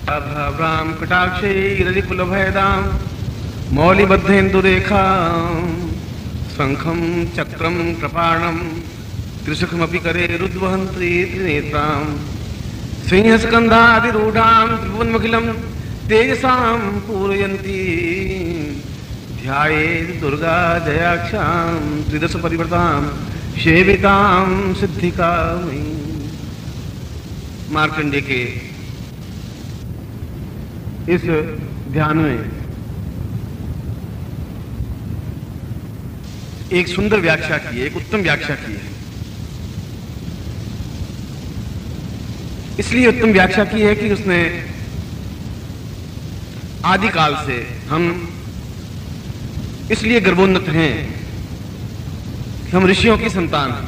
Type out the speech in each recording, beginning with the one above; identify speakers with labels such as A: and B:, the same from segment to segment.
A: राम कटाक्षैररिकुलभयदां मौलिबद्धेन्दुरेखां शङ्खं चक्रं कृपाणं त्रिशुखमपि करे रुद्वहन्त्री त्रिनेत्रां सिंहस्कन्धादिरूढां त्रिभुवनमखिलं तेजसां पूरयन्ती ध्यायेत् दुर्गा जयाक्षां त्रिदश परिवृतां सेवितां सिद्धिकामयीं। मार्कंडेय के इस ध्यान में एक सुंदर व्याख्या की है, एक उत्तम व्याख्या की है। इसलिए उत्तम व्याख्या की है कि उसने आदिकाल से हम इसलिए गर्भोन्नत हैं कि हम ऋषियों की संतान हैं,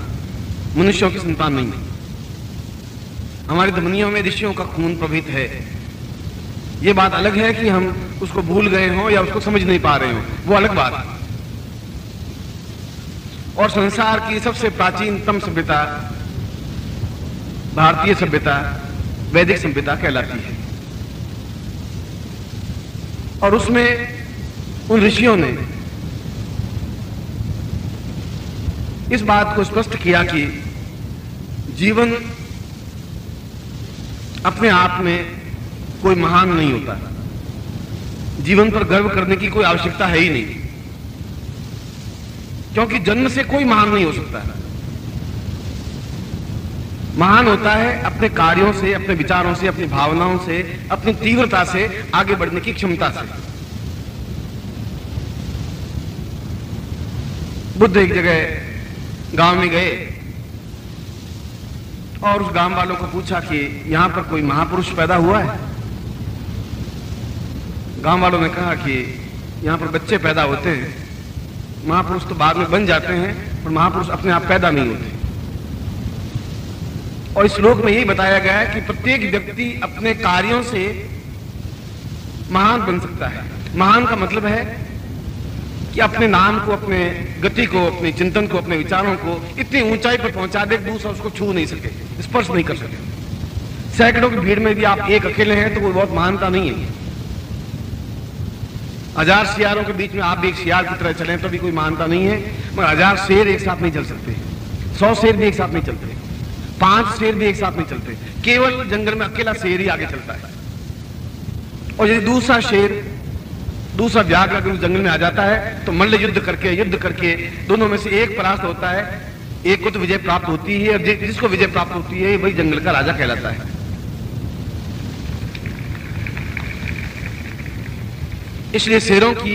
A: मनुष्यों की संतान नहीं है। हमारी धमनियों में ऋषियों का खून प्रवहित है। ये बात अलग है कि हम उसको भूल गए हों या उसको समझ नहीं पा रहे हों, वो अलग बात है। और संसार की सबसे प्राचीनतम सभ्यता भारतीय सभ्यता वैदिक सभ्यता कहलाती है। और उसमें उन ऋषियों ने इस बात को स्पष्ट किया कि जीवन अपने आप में कोई महान नहीं होता, जीवन पर गर्व करने की कोई आवश्यकता है ही नहीं, क्योंकि जन्म से कोई महान नहीं हो सकता। महान होता है अपने कार्यों से, अपने विचारों से, अपनी भावनाओं से, अपनी तीव्रता से आगे बढ़ने की क्षमता से। बुद्ध एक जगह गांव में गए और उस गांव वालों को पूछा कि यहां पर कोई महापुरुष पैदा हुआ है। गांव वालों ने कहा कि यहां पर बच्चे पैदा होते हैं, महापुरुष तो बाद में बन जाते हैं, पर महापुरुष अपने आप पैदा नहीं होते। और इस श्लोक में यही बताया गया है कि प्रत्येक व्यक्ति अपने कार्यों से महान बन सकता है। महान का मतलब है कि अपने नाम को, अपने गति को, अपने चिंतन को, अपने विचारों को इतनी ऊंचाई पर पहुंचा दे दूसरा उसको छू नहीं सके, स्पर्श नहीं कर सके। सैकड़ों की भीड़ में भी आप एक अकेले हैं तो कोई बहुत महानता नहीं है। 1000 शियारों के बीच में आप भी एक शियार की तरह चलें तो भी कोई महानता नहीं है। मगर 1000 शेर एक साथ नहीं चल सकते, 100 शेर भी एक साथ नहीं चलते, 5 शेर भी एक साथ नहीं चलते। केवल जंगल में अकेला शेर ही आगे चलता है। और यदि दूसरा शेर, दूसरा व्याघ्र अगर उस जंगल में आ जाता है तो मल्ल युद्ध करके दोनों में से एक परास्त होता है, एक को तो विजय प्राप्त होती है, और जिसको विजय प्राप्त होती है वही जंगल का राजा कहलाता है। इसलिए शेरों की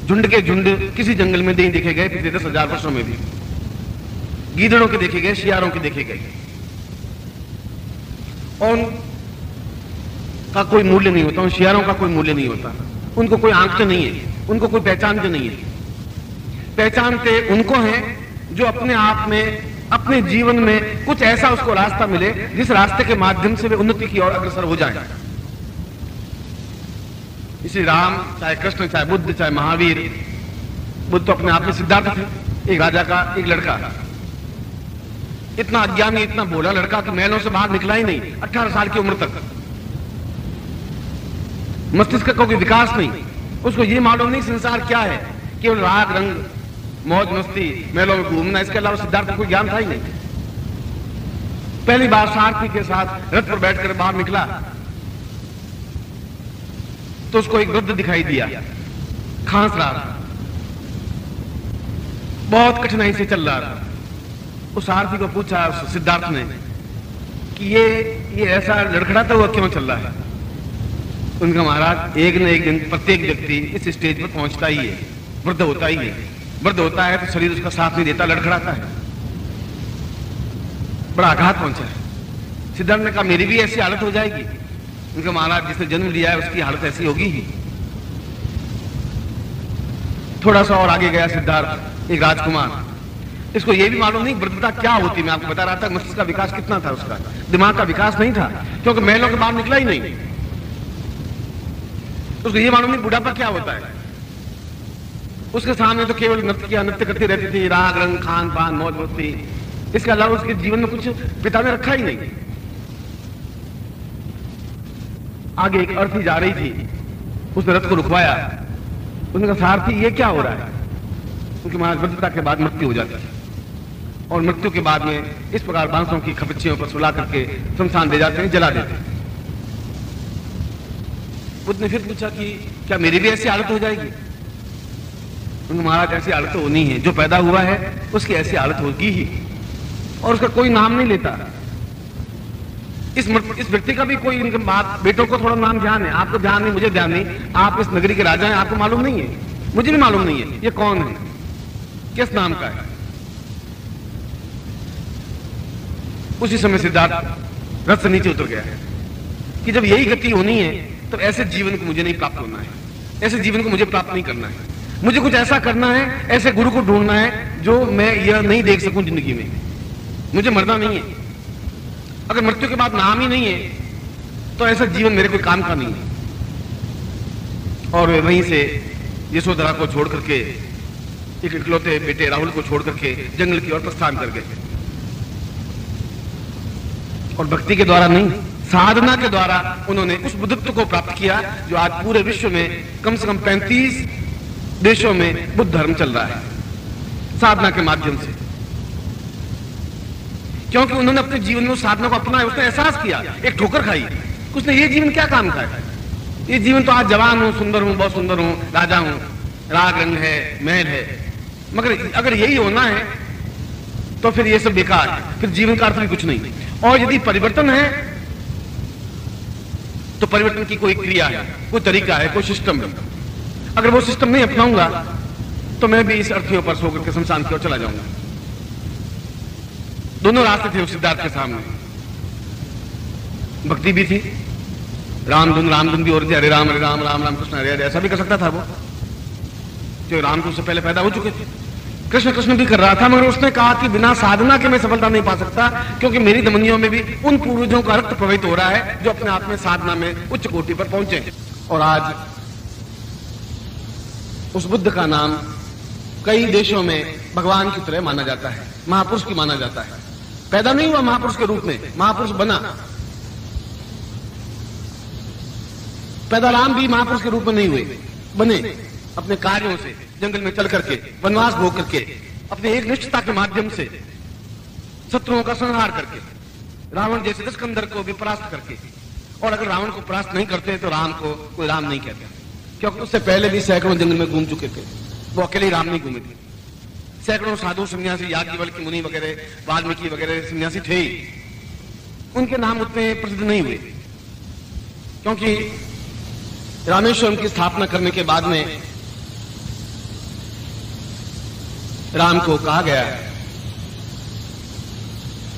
A: झुंड के झुंड किसी जंगल में नहीं देखे गए पिछले 10,000 वर्षों में भी। गीदड़ों के देखे गए, शियारों के देखे गए, और का कोई मूल्य नहीं होता, उन शियारों का कोई मूल्य नहीं होता। उनको कोई आंकते नहीं है, उनको कोई पहचानते नहीं है। पहचानते उनको हैं जो अपने आप में, अपने जीवन में कुछ ऐसा उसको रास्ता मिले जिस रास्ते के माध्यम से वे उन्नति की ओर अग्रसर हो जाए। इसी राम, चाहे कृष्ण, चाहे बुद्ध, चाहे महावीर। बुद्ध तो अपने आप में सिद्धार्थ थे, एक राजा का एक लड़का, इतना अज्ञानी, इतना भोला लड़का कि महलों से बाहर निकला ही नहीं 18 साल की उम्र तक। मस्तिष्क का कोई विकास नहीं, उसको ये मालूम नहीं संसार क्या है, केवल राग रंग, मौज मस्ती, मेलों में घूमना, इसके अलावा सिद्धार्थ को कोई ज्ञान था ही नहीं। पहली बार सारथी के साथ रथ पर बैठकर बाहर निकला तो उसको एक वृद्ध दिखाई दिया, खांस रहा था, बहुत कठिनाई से चल रहा था। उस सारथी को पूछा सिद्धार्थ ने कि ये ऐसा लड़खड़ाता हुआ क्यों चल रहा है। उनका महाराज, एक न एक दिन प्रत्येक व्यक्ति इस स्टेज पर पहुंचता ही है, वृद्ध होता ही है। वृद्ध होता है तो शरीर उसका साथ नहीं देता, लड़खड़ाता है, बड़ा आघात पहुंचा है। सिद्धार्थ ने कहा मेरी भी ऐसी हालत हो जाएगी। उनका महाराज, जिसने जन्म लिया है उसकी हालत ऐसी होगी ही। थोड़ा सा और आगे गया सिद्धार्थ, एक राजकुमार, इसको यह भी मालूम नहीं वृद्धता क्या होती। मैं आपको बता रहा था मस्तिष्क का विकास कितना था, उसका दिमाग का विकास नहीं था, क्योंकि महलों के बाहर निकला ही नहीं। उसको ये मालूम नहीं बुढ़ापा क्या होता है। उसके सामने तो केवल नृत्य करती रहती थी, राग रंग, खान पान, मौज मस्ती, इसके अलावा उसके जीवन में कुछ पिता ने रखा ही नहीं। आगे एक अर्थी जा रही थी, उसने रथ को रुकवाया। उसने कहा सारथी ये क्या हो रहा है? क्योंकि महाराज वृद्धता के बाद मृत्यु हो जाती है और मृत्यु के बाद में इस प्रकार बांसों की खपच्चियों पर सुला करके शमशान ले जाते हैं, जला देते हैं। बुद्ध ने फिर पूछा कि क्या मेरी भी ऐसी हालत हो जाएगी? महाराज ऐसी हालत तो होनी है, जो पैदा हुआ है उसकी ऐसी हालत होगी ही, और उसका कोई नाम नहीं लेता। इस व्यक्ति का भी कोई बात, बेटों को थोड़ा नाम ध्यान है, आपको ध्यान नहीं, मुझे ध्यान नहीं, आप इस नगरी के राजा हैं, आपको मालूम नहीं है, मुझे भी मालूम नहीं है ये कौन है, किस नाम का है। उसी समय सिद्धार्थ रथ से नीचे उतर गया है कि जब यही गति होनी है तो ऐसे जीवन को मुझे नहीं प्राप्त होना है, ऐसे जीवन को मुझे प्राप्त नहीं करना है, मुझे कुछ ऐसा करना है, ऐसे गुरु को ढूंढना है जो मैं यह नहीं देख सकूं जिंदगी में। मुझे मरना नहीं है, अगर मृत्यु के बाद नाम ही नहीं है तो ऐसा जीवन मेरे कोई काम का नहीं है। और वे वहीं से यशोधरा को छोड़ करके, एक इकलौते बेटे राहुल को छोड़ करके जंगल की ओर प्रस्थान कर गए। और भक्ति के द्वारा नहीं, साधना के द्वारा उन्होंने उस बुद्धत्व को प्राप्त किया जो आज पूरे विश्व में कम से कम 35 देशों में बुद्ध धर्म चल रहा है, साधना के माध्यम से। क्योंकि उन्होंने अपने जीवन में उस साधना को अपनाया, उसने एहसास किया, एक ठोकर खाई, उसने ये जीवन क्या काम का है, ये जीवन तो आज जवान हूं, सुंदर हूं, बहुत सुंदर हूं, राजा हूं, राग रंग है, महल है, मगर अगर यही होना है तो फिर ये सब बेकार है, फिर जीवन का अर्थ भी कुछ नहीं। और यदि परिवर्तन है तो परिवर्तन की कोई क्रिया है, कोई तरीका है, कोई सिस्टम है। अगर वो सिस्टम नहीं अपनाऊंगा तो मैं भी इस अर्थियों पर सो करके शमशान की ओर चला जाऊंगा। दोनों रास्ते थे उस सिद्धार्थ के सामने, भक्ति भी थी, रामधुन भी हो रही थी, हरे राम राम राम कृष्ण हरे हरे, ऐसा भी कर सकता था वो, जो राम तो उससे पहले पैदा हो चुके थे। कृष्ण कृष्ण भी कर रहा था, मगर उसने कहा कि बिना साधना के मैं सफलता नहीं पा सकता, क्योंकि मेरी धमनियों में भी उन पूर्वजों का रक्त प्रवाहित हो रहा है जो अपने आप में साधना में उच्च कोटि पर पहुंचे। और आज उस बुद्ध का नाम कई देशों में भगवान की तरह माना जाता है, महापुरुष की माना जाता है। पैदा नहीं हुआ महापुरुष के रूप में, महापुरुष बना। पैदा राम भी महापुरुष के रूप में नहीं हुए, बने अपने कार्यों से, जंगल में चल करके, वनवास भोग करके, अपने एक निष्ठता के माध्यम से, शत्रुओं का संहार करके, रावण जैसे दशकंधर को भी परास्त करके। और अगर रावण को परास्त नहीं करते तो राम को कोई राम नहीं कहते, क्योंकि उससे पहले भी सैकड़ों जंगल में घूम चुके थे, वो अकेले ही राम नहीं घूमे थे। सैकड़ों साधु सन्यासी, याज्ञवल्क्य मुनि वगैरह, वाल्मीकि वगैरह सन्यासी थे ही, उनके नाम उतने प्रसिद्ध नहीं हुए, क्योंकि रामेश्वरम की स्थापना करने के बाद में राम को कहा गया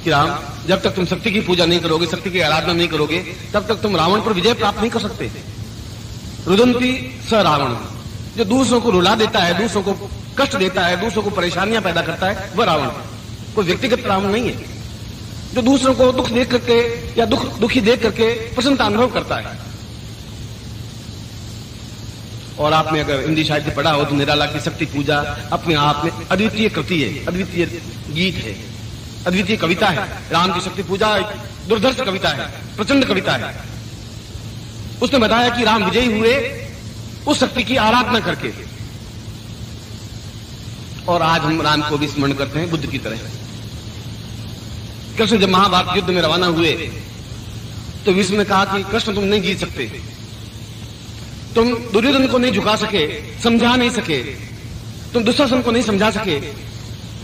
A: कि राम, जब तक तुम शक्ति की पूजा नहीं करोगे, शक्ति की आराधना नहीं करोगे, तब तक तुम रावण पर विजय प्राप्त नहीं कर सकते। रुदंती स रावण, जो दूसरों को रुला देता है, दूसरों को कष्ट देता है, दूसरों को परेशानियां पैदा करता है, वह रावण। कोई व्यक्तिगत रावण नहीं है, जो दूसरों को दुख देख करके या दुखी देख करके प्रसन्नता अनुभव करता है। और आपने अगर हिंदी साहित्य पढ़ा हो तो निराला की शक्ति पूजा अपने आप में अद्वितीय कृति है, अद्वितीय गीत है, अद्वितीय कविता है। राम की शक्ति पूजा दुर्धर्ष कविता है, प्रचंड कविता है। उसने बताया कि राम विजयी हुए उस शक्ति की आराधना करके। और आज हम राम को भी स्मरण करते हैं बुद्ध की तरह। कृष्ण जब महाभारत युद्ध में रवाना हुए तो विष्णु ने कहा कि कृष्ण तुम नहीं जीत सकते, तुम दुर्योधन को नहीं झुका सके, समझा नहीं सके, तुम दुशासन को नहीं समझा सके,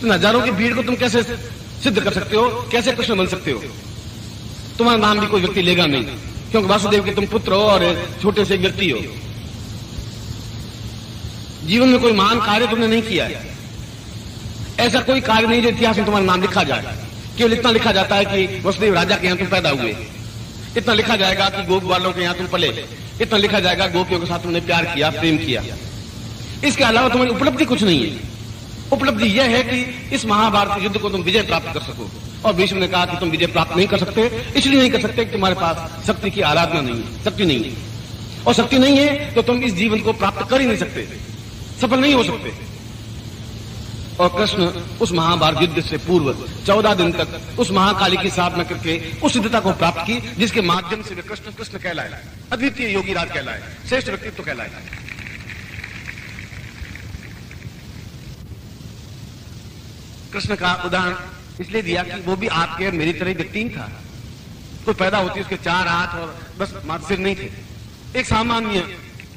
A: तुम हजारों की भीड़ को तुम कैसे सिद्ध कर सकते हो, कैसे कृष्ण बन सकते हो? तुम्हारा नाम भी कोई व्यक्ति लेगा नहीं, क्योंकि वासुदेव के तुम पुत्र हो और छोटे से व्यक्ति हो। जीवन में कोई महान कार्य तुमने नहीं किया है, ऐसा कोई कार्य नहीं जो इतिहास में तुम्हारा नाम लिखा जाए। केवल इतना लिखा जाता है कि वसुदेव राजा के यहां तुम पैदा हुए, इतना लिखा जाएगा कि गोप वालों के यहां तुम पले, इतना लिखा जाएगा गोपियों के साथ तुमने प्यार किया, प्रेम किया। इसके अलावा तुम्हारी उपलब्धि कुछ नहीं है। उपलब्धि यह है कि इस महाभारत युद्ध को तुम विजय प्राप्त कर सको। और भीष्म ने कहा कि तुम विजय प्राप्त नहीं कर सकते, इसलिए नहीं कर सकते कि तुम्हारे पास शक्ति की आराधना नहीं है, शक्ति नहीं है। और शक्ति नहीं है तो तुम इस जीवन को प्राप्त कर ही नहीं सकते, सफल नहीं हो सकते। और कृष्ण उस महाभारत युद्ध से पूर्व 14 दिन तक उस महाकाली की साधना करके उस सिद्धता को प्राप्त की, जिसके माध्यम से वे कृष्ण कृष्ण कहलाए, अद्वितीय योगी राज कहलाए, श्रेष्ठ व्यक्तित्व कहलाए। कृष्ण का उदाहरण इसलिए दिया कि वो भी आपके और मेरी तरह व्यक्ति ही था। कोई पैदा होती उसके 4 हाथ और बस माथे सिर नहीं थे। एक सामान्य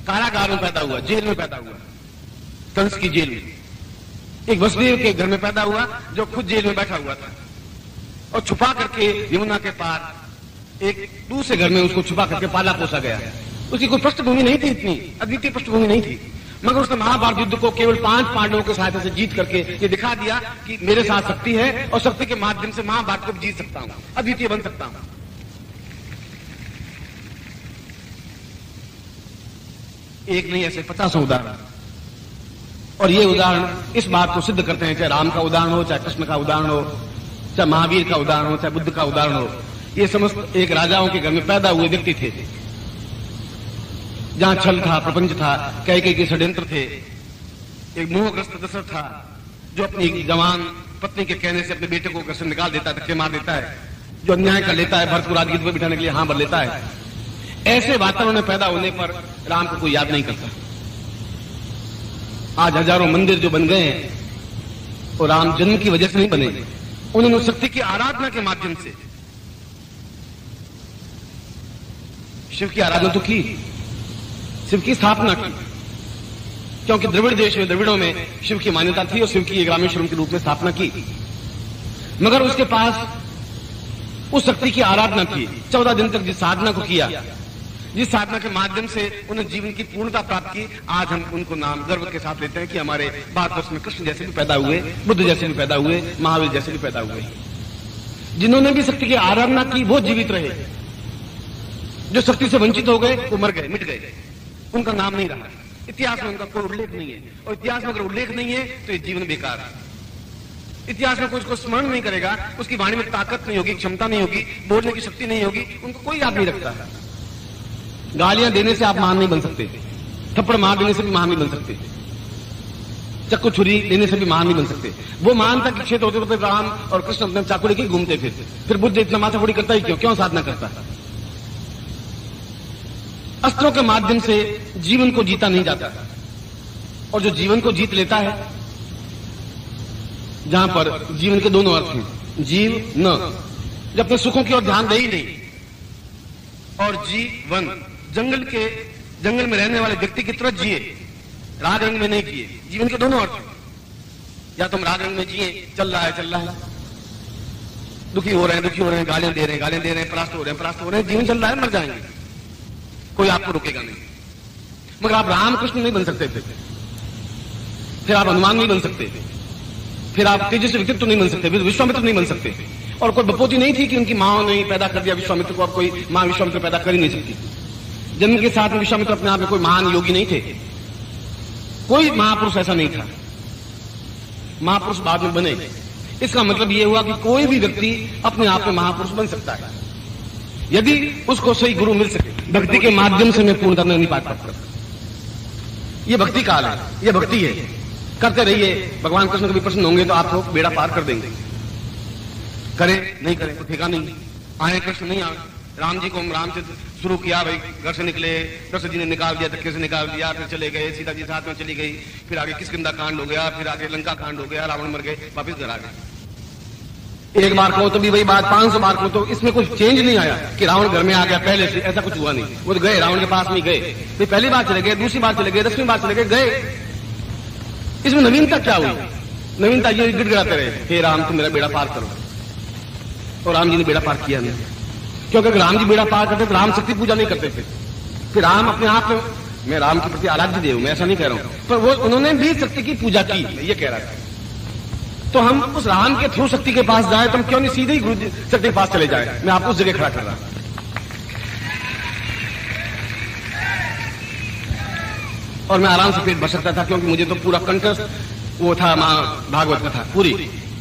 A: कारागार में पैदा हुआ, जेल में पैदा हुआ, कंस की जेल में। एक वसुदेव के घर में पैदा हुआ जो खुद जेल में बैठा हुआ था, और छुपा करके यमुना के पार एक दूसरे घर में उसको छुपा करके पाला पोसा गया। उसकी कोई पृष्ठभूमि नहीं थी, इतनी अद्वितीय पृष्ठभूमि नहीं थी, मगर उसने महाभारत युद्ध को केवल 5 पांडवों की सहायता से जीत करके ये दिखा दिया कि मेरे साथ शक्ति है और शक्ति के माध्यम से महाभारत को जीत सकता हूं, अद्वितीय बन सकता हूं। एक नहीं, ऐसे 50 उदाहरण। और ये उदाहरण इस बात को सिद्ध करते हैं, चाहे राम का उदाहरण हो, चाहे कृष्ण का उदाहरण हो, चाहे महावीर का उदाहरण हो, चाहे बुद्ध का उदाहरण हो। ये समस्त एक राजाओं के घर में पैदा हुए व्यक्ति थे, जहां छल था, प्रपंच था, कैकेयी के षड्यंत्र थे। एक मोहग्रस्त दशरथ था जो अपनी जवान पत्नी के कहने से अपने बेटे को घर से निकाल देता है, धक्के मार देता है, जो अन्याय कर लेता है, भरत को राजगीर पर बिठाने के लिए हां भर लेता है। ऐसे वातावरण में पैदा होने पर राम को कोई याद नहीं करता। आज हजारों मंदिर जो बन गए हैं वो राम जन्म की वजह से नहीं बने, उन्होंने शक्ति की आराधना के माध्यम से शिव की आराधना तो की, शिव की स्थापना की, क्योंकि द्रविड़ देश में, द्रविड़ों में शिव की मान्यता थी और शिव की रामेश्वरम के रूप में स्थापना की। मगर उसके पास उस शक्ति की आराधना की, 14 दिन तक जिस साधना को किया, जिस साधना के माध्यम से उन्हें जीवन की पूर्णता प्राप्त की, आज हम उनको नाम गर्व के साथ लेते हैं कि हमारे भारतवर्ष में कृष्ण जैसे भी पैदा हुए, बुद्ध जैसे भी पैदा हुए, महावीर जैसे भी पैदा हुए। जिन्होंने भी शक्ति की आराधना की वो जीवित रहे, जो शक्ति से वंचित हो गए वो मर गए, मिट गए, उनका नाम नहीं रहा, इतिहास में उनका कोई उल्लेख नहीं है। और इतिहास में अगर उल्लेख नहीं है तो ये जीवन बेकार है। इतिहास में कोई उसको स्मरण नहीं करेगा, उसकी वाणी में ताकत नहीं होगी, क्षमता नहीं होगी, बोलने की शक्ति नहीं होगी, उनको कोई याद नहीं रखता है। गालियां देने से आप महान नहीं बन सकते, थप्पड़ मार देने से भी महान नहीं बन सकते, चक्कू छुरी देने से भी महान नहीं बन सकते। वो महान था कि क्षेत्र होते होते राम और कृष्ण अपने चाकू लेके घूमते फिर बुद्ध इतना माथाफोड़ी करता ही क्यों साधना करता है? अस्त्रों के माध्यम से जीवन को जीता नहीं जाता, और जो जीवन को जीत लेता है, जहां पर जीवन के दोनों अर्थ हैं, जीव न, जब अपने सुखों की ओर ध्यान दे ही नहीं, और जीवन, जंगल में रहने वाले व्यक्ति की तरह जिए, राग रंग में नहीं जिए। जीवन के दोनों अर्थ, या तुम राग रंग में जिए, चल रहा है, दुखी हो रहे हैं, गालियां दे रहे हैं, परास्त हो रहे हैं, जीवन चल रहा है, मर जाएंगे, कोई आपको रोकेगा नहीं। मगर आप रामकृष्ण नहीं बन सकते थे, फिर आप हनुमान नहीं बन सकते, फिर आप तेजस्वी व्यक्तित्व नहीं बन सकते, फिर विश्वामित्र नहीं बन सकते। और कोई बपोती नहीं थी कि उनकी मां ने पैदा कर दिया विश्वामित्र को, अब कोई मां विश्वामित्र पैदा कर ही नहीं सकती। जन्म के साथ में विश्वामित्र अपने आप में कोई महान योगी नहीं थे, कोई महापुरुष ऐसा नहीं था, महापुरुष बाद में बने। इसका मतलब यह हुआ कि कोई भी व्यक्ति अपने आप में महापुरुष बन सकता है, यदि उसको सही गुरु मिल सके। भक्ति के माध्यम से मैं पूर्णता नहीं पा सकता। ये भक्ति काल है, ये भक्ति है, करते रहिए। भगवान कृष्ण कभी प्रसन्न होंगे तो आपको बेड़ा पार कर देंगे। करें नहीं करें तो ठेका नहीं, आए कृष्ण नहीं आए। राम जी को हम राम से शुरू किया, भाई घर से निकले, कृष्ण जी ने निकाल दिया, धक्के से निकाल दिया, फिर चले गए, सीता जी साथ में चली गई, फिर आगे किष्किंधा कांड हो गया, फिर आगे लंका कांड हो गया, रावण मर गए, वापिस घर आ गए। एक बार कहो तो भी वही बात, 500 बार कहो तो इसमें कुछ चेंज नहीं आया कि रावण घर में आ गया पहले से, ऐसा कुछ हुआ नहीं। वो तो गए, रावण के पास नहीं गए, फिर पहली बार चले गए, दूसरी बार चले गए, 10वीं बार चले गए। इसमें नवीनता क्या हुई? नवीनता ये गिड़गिड़ाते रहे, हे राम तुम मेरा बेड़ा पार करो, और राम जी ने बेड़ा पार किया नहीं। क्योंकि अगर राम जी बेड़ा पार करते तो राम शक्ति पूजा नहीं करते थे। फिर राम अपने आप में, मैं राम के प्रति आराध्य देव, मैं ऐसा नहीं कह रहा हूं, पर वो उन्होंने भी शक्ति की पूजा की, ये कह रहा था। तो हम उस राम के थ्रू शक्ति के पास जाए तो हम क्यों नहीं सीधे ही गुरु शक्ति के पास चले जाए? मैं आपको उस जगह खड़ा कर रहा हूं। और मैं आराम से पेट भर सकता था, क्योंकि मुझे तो पूरा कंठस्थ वो था, भागवत कथा पूरी,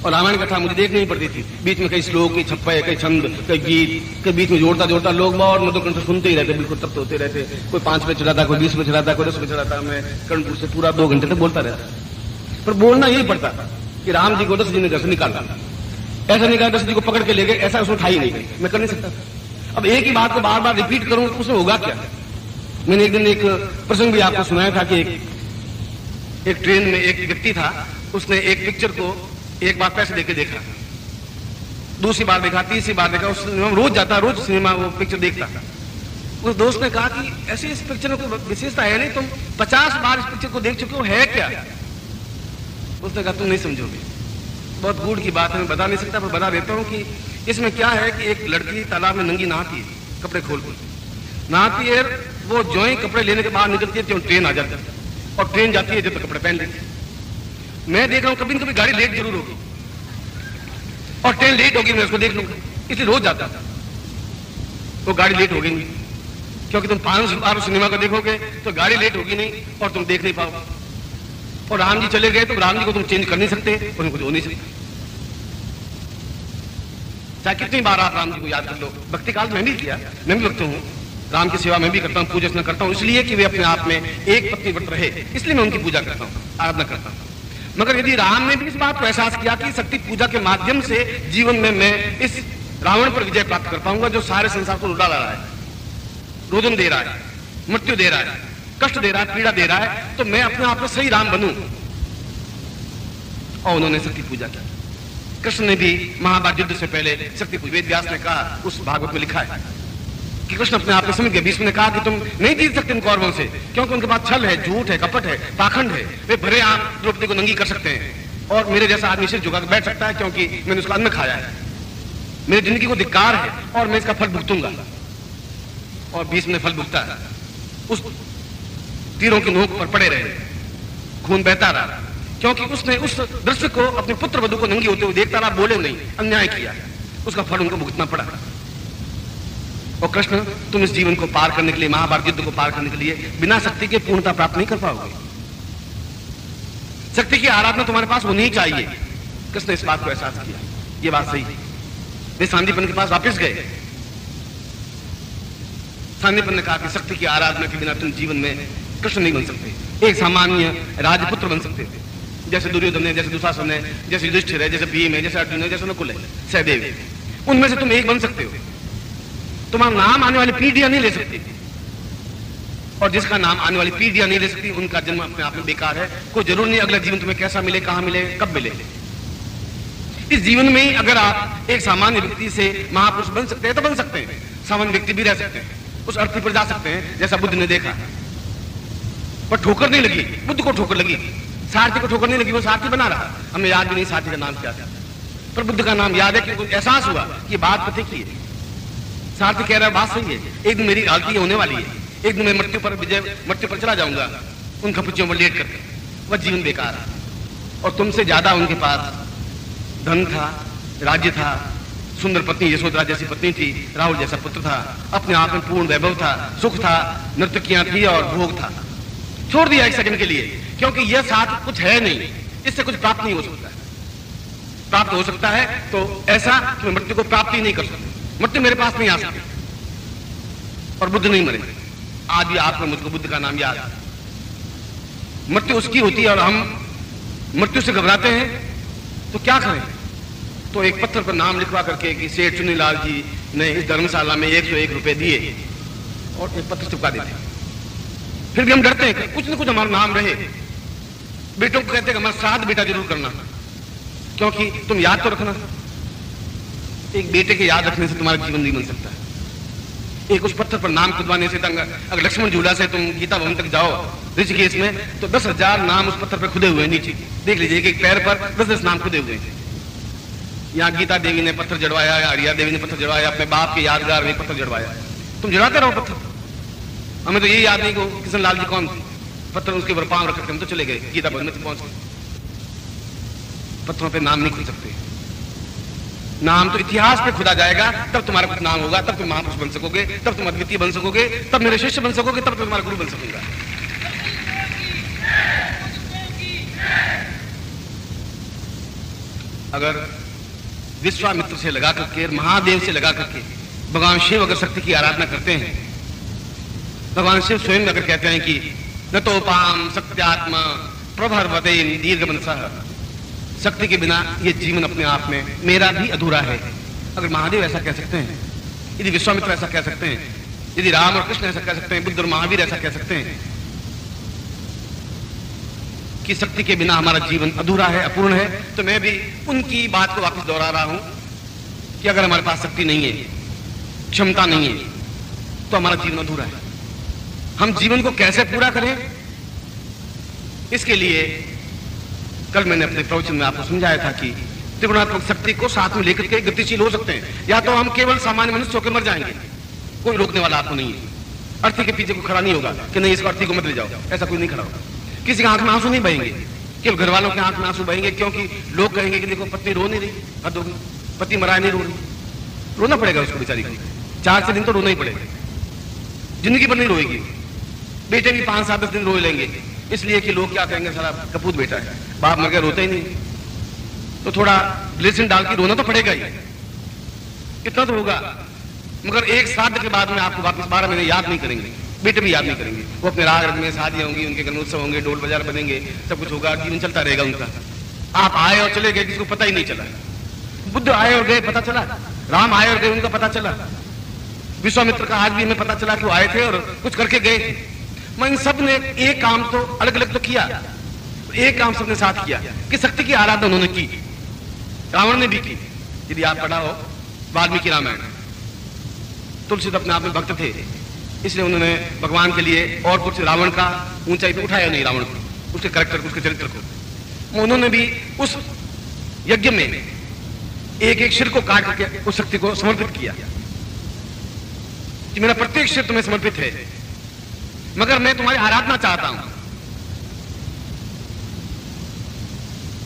A: और रामायण कथा मुझे देखनी ही पड़ती थी। बीच में कई श्लोक, कई छप्पे, कई छंद, कई गीत, के बीच में जोड़ता लोग और मधुर कंठ सुनते ही रहते, बिल्कुल तप्त होते रहते। कोई 5 पे चलाता, कोई 20 पे चलाता, कोई 10 पे चलाता। मैं कर्णपुर से पूरा 2 घंटे तक बोलता रहता, पर बोलना यही पड़ता था। कि राम जी को दशरथ जी ने घर से निकाला, ऐसा निकाला दशरथ जी को पकड़ के ले गए, ऐसा उसने उठाई नहीं, मैं कर नहीं सकता। अब एक ही बात को बार बार रिपीट करूं तो उसमें होगा क्या? मैंने एक दिन एक प्रसंग भी आपको सुनाया था कि एक ट्रेन में एक व्यक्ति था, उसने एक पिक्चर को एक बार पैसे देके देखा, दूसरी बार देखा, तीसरी बार देखा, उस रोज जाता, रोज सिनेमा वो पिक्चर देखता था। उस दोस्त ने कहा कि ऐसे इस पिक्चर में कोई विशेषता है नहीं, तुम 50 बार इस पिक्चर को देख चुके हो, है क्या? उसने कहा तुम नहीं समझोगे, बहुत गूढ़ की बात है, मैं बता नहीं सकता, पर बता देता हूं कि इसमें क्या है कि एक लड़की तालाब में नंगी नहाती है, कपड़े खोल खोल नहाती है, वो जो ही कपड़े लेने के बाहर निकलती है तो ट्रेन आ जाती है और ट्रेन जाती है जब तक कपड़े पहन लेती है। मैं देख रहा हूं कभी न कभी गाड़ी लेट जरूर होगी और ट्रेन लेट होगी, मैं उसको देख लूंगा, इसलिए रोज जाता था। वो गाड़ी लेट होगी नहीं, क्योंकि तुम 5 बार सिनेमा को देखोगे तो गाड़ी लेट होगी नहीं और तुम देख नहीं पाओगे। और राम जी चले गए तो राम जी को तुम चेंज कर नहीं सकते और उनको हो नहीं सकते, चाहे कितनी बार आप राम जी को याद कर लो। भक्ति काल में भी किया, मैं भी भक्त हूं, राम की सेवा मैं भी करता हूं, पूजा अर्चना करता हूं, इसलिए कि वे अपने आप में एक पत्नी व्रत रहे, इसलिए मैं उनकी पूजा करता हूं, आराधना करता हूं। मगर यदि राम ने भी इस बात को एहसास किया कि शक्ति पूजा के माध्यम से जीवन में मैं इस रावण पर विजय प्राप्त कर पाऊंगा जो सारे संसार को उड़ा रहा है, रोदन दे रहा है, मृत्यु दे रहा है, कष्ट दे रहा है, पीड़ा दे रहा है, तो मैं अपने आप में सही राम बनूं। और उन्होंने शक्ति पूजा की। कृष्ण ने भी महाभारत युद्ध से पहले शक्ति पूजा, वेद व्यास ने कहा, उस भागवत में लिखा है कि कृष्ण अपने आप में समझ गए। भीष्म ने कहा कि तुम नहीं जीत सकते इन कौरवों से, क्योंकि उनके पास छल है, झूठ है, कपट है, पाखंड है, वे भरे आम द्रौपदी को नंगी कर सकते हैं और मेरे जैसा आदमी सिर झुका कर बैठ सकता है क्योंकि मैंने उसका अन्न खाया है, मेरी जिंदगी को धिक्कार है और मैं इसका फल भुगतूंगा। और भीष्म ने फल भुगता है, उस तीरों की नोक पर पड़े रहे, खून बहता रहा, क्योंकि उसने उस दृश्य को अपने पुत्र वधू को नंगी होते हुए देखता रहा, बोले नहीं, अन्याय किया, उसका फल उनको भुगतना पड़ा। और कृष्ण, तुम इस जीवन को पार करने के लिए, महाभारत युद्ध को पार करने के लिए बिना शक्ति के पूर्णता प्राप्त नहीं कर पाओगे। शक्ति की आराधना तुम्हारे पास होनी ही चाहिए। कृष्ण ने इस बात को एहसास किया, ये बात सही है। वे सांदीपन के पास वापस गए। सांदीपन ने कहा कि शक्ति की आराधना के बिना तुम जीवन में कृष्ण नहीं बन सकते, एक सामान्य राजपुत्र बन सकते थे, जैसे दुर्योधन है, जैसे दुशासन है, जैसे युधिष्ठिर है, जैसे भीम है, जैसे अर्जुन है, जैसे नकुल है, सहदेव है, उनमें से तुम एक बन सकते हो। तुम्हारा नाम आने वाली पीढ़ियां नहीं ले सकती, और जिसका नाम आने वाली पीढ़ियां नहीं ले सकती उनका जन्म अपने आप में बेकार है। कोई जरूर नहीं अगला जीवन तुम्हें कैसा मिले, कहां मिले, कब मिले। इस जीवन में ही अगर आप एक सामान्य व्यक्ति से महापुरुष बन सकते हैं तो बन सकते हैं, सामान्य व्यक्ति भी रह सकते हैं, उस अर्थी पर जा सकते हैं जैसा बुद्ध ने देखा। पर ठोकर नहीं लगी, बुद्ध को ठोकर लगी, सारथी को ठोकर नहीं लगी, वो सारथी बना रहा। हमें याद भी नहीं सारथी का नाम क्या था, पर बुद्ध का नाम याद है कि कुछ एहसास हुआ कि बात पते की है। सारथी कह रहा है बात सही है, एक दिन मेरी गलती होने वाली है, एक दिन मैं मृत्यु पर चला जाऊंगा उन खपुच्चियों पर लेट करके, वह जीवन बेकार है। और तुमसे ज्यादा उनके पास धन था, राज्य था, सुंदर पत्नी यशोधरा जैसी पत्नी थी, राहुल जैसा पुत्र था, अपने आप में पूर्ण वैभव था, सुख था, नर्तकियां थी और भोग था। छोड़ दिया एक सेकंड के लिए, क्योंकि यह साथ कुछ है नहीं, इससे कुछ प्राप्त नहीं हो सकता है। प्राप्त हो सकता है तो ऐसा कि मैं मृत्यु को प्राप्त ही नहीं कर सकता, मृत्यु मेरे पास नहीं आ सकती। और बुद्ध नहीं मरे, आज भी आपको मुझको बुद्ध का नाम याद है। मृत्यु उसकी होती है और हम मृत्यु से घबराते हैं, तो क्या करें? तो एक पत्थर पर नाम लिखवा करके कि सेठ चुनीलाल जी ने इस धर्मशाला में 101 रुपए दिए, और एक पत्थर चिपका देते। फिर भी हम डरते हैं कि कुछ न कुछ हमारा नाम रहे। बेटों को कहते हैं हमारा श्राद्ध बेटा जरूर करना, क्योंकि तुम याद तो रखना। एक बेटे के याद रखने से तुम्हारा जीवन नहीं बन सकता है। एक उस पत्थर पर नाम खुदवाने से, अगर लक्ष्मण झूला से तुम गीता भवन तक जाओ ऋषिकेश में, तो 10,000 नाम उस पत्थर पर खुदे हुए हैं नीचे। देख लीजिए, एक पैर पर 10-10 नाम खुदे हुए हैं। यहाँ गीता देवी ने पत्थर जड़वाया, आर्या देवी ने पत्थर जड़वाया, अपने बाप के यादगार में पत्थर जड़वाया। तुम जड़ाते रहो पत्थर। हमें तो यही याद नहीं कि किशन लाल जी कौन थे, पत्थर उसके ऊपर पांव रख के हम तो चले गए गीता भवन में पहुंच गए। पत्थरों पे नाम नहीं खुद सकते, नाम तो इतिहास पे खुदा जाएगा, तब तुम्हारा कुछ नाम होगा, तब तुम महापुरुष बन सकोगे, तब तुम अद्वितीय बन सकोगे, तब मेरे शिष्य बन सकोगे, तब तुम्हारा गुरु बन सकूंगा। अगर विश्वामित्र से लगा करके, महादेव से लगा करके भगवान शिव अगर शक्ति की आराधना करते हैं, भगवान शिव स्वयं अगर कहते हैं कि न तो पाम सत्यात्मा प्रभर्वते दीर्घ मनसः, शक्ति के बिना ये जीवन अपने आप में मेरा भी अधूरा है। अगर महादेव ऐसा कह सकते हैं, यदि विश्वामित्र ऐसा कह सकते हैं, यदि राम और कृष्ण ऐसा कह सकते हैं, बुद्ध और महावीर ऐसा कह सकते हैं कि शक्ति के बिना हमारा जीवन अधूरा है, अपूर्ण है, तो मैं भी उनकी बात को वापस दोहरा रहा हूं कि अगर हमारे पास शक्ति नहीं है, क्षमता नहीं है, तो हमारा जीवन अधूरा है। हम जीवन को कैसे पूरा करें, इसके लिए कल मैंने अपने प्रवचन में आपको समझाया था कि त्रिगुणात्मक शक्ति को साथ में लेकर के गतिशील हो सकते हैं। या तो हम केवल सामान्य मनुष्य होकर मर जाएंगे, कोई रोकने वाला आपको नहीं है। अर्थी के पीछे कोई खड़ा नहीं होगा कि नहीं इसको अर्थी को मत ले जाओ, ऐसा कोई नहीं खड़ा होगा। किसी की आंख में आंसू नहीं बहेंगे, केवल घर वालों के आंख में आंसू बहेंगे, क्योंकि लोग कहेंगे कि देखो पत्नी रो नहीं रही, हद होगी, पति मरा नहीं रो रही, रोना पड़ेगा उसको बेचारी को, 4 दिन तो रोना ही पड़ेगा, जिंदगी भर नहीं रोएगी। बेटे भी 5-7 दिन रो लेंगे, इसलिए कि लोग क्या कहेंगे, सारा कपूत बेटा है, बाप मर गया रोता ही नहीं, तो थोड़ा ग्लिसरीन डाल के रोना तो पड़ेगा ही, इतना तो होगा। मगर एक श्राद्ध के बाद में आपको वापस 12 महीने याद नहीं करेंगे, बेटे भी याद नहीं करेंगे। वो अपने राग रंग में शादियां होंगी, उनके गणोत्सव होंगे, ढोल बाजार बनेंगे, सब कुछ होगा, जीवन चलता रहेगा उनका। आप आए और चले गए, किसी को पता ही नहीं चला। बुद्ध आए और गए, पता चला। राम आए और गए, उनका पता चला। विश्वामित्र का आज भी हमें पता चला कि वो आए थे और कुछ करके गए थे। मैं इन सब ने एक काम तो अलग अलग तो किया, एक काम सबने साथ किया कि शक्ति की आराधना उन्होंने की। रावण ने भी की। यदि आप पढ़ा हो वाल्मीकि रामायण, तुलसी तो अपने आप में भक्त थे, इसलिए उन्होंने भगवान के लिए और कुछ रावण का ऊंचाई पे उठाया नहीं, रावण को, उसके कैरेक्टर को, उसके चरित्र को। उन्होंने भी उस यज्ञ में एक एक शिर को काट करके उस शक्ति को समर्पित किया कि मेरा प्रत्येक शिर तुम्हें समर्पित है, मगर मैं तुम्हारी आराधना चाहता हूं।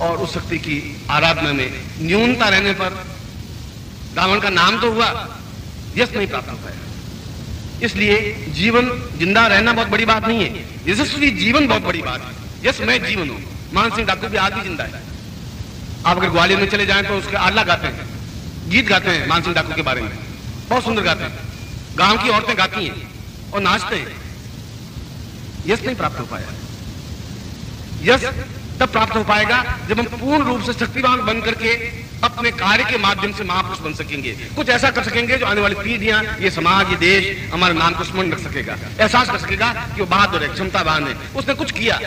A: और उस शक्ति की आराधना में न्यूनता रहने पर रावण का नाम तो हुआ, यश नहीं प्राप्त हो पाया। इसलिए जीवन जिंदा रहना बहुत बड़ी बात नहीं है, यशस्वी जीवन बहुत बड़ी बात है। यश मैं जीवन हूं। मान सिंह डाकू भी आज भी जिंदा है। आप अगर ग्वालियर में चले जाएं तो उसके आला गाते हैं, गीत गाते हैं मान सिंह डाकू के बारे में, बहुत सुंदर गाते हैं। गांव की औरतें गाती हैं और नाचते हैं। यश नहीं प्राप्त हो पाया। यश तब प्राप्त हो पाएगा जब हम पूर्ण रूप से शक्तिवान बन करके अपने कार्य के माध्यम से महापुरुष बन सकेंगे, कुछ ऐसा कर सकेंगे जो आने वाली पीढ़ियां, ये समाज, ये देश हमारे नाम को स्मरण रख सकेगा, एहसास कर सकेगा कि वो बहादुर है, क्षमतावान है, उसने कुछ किया।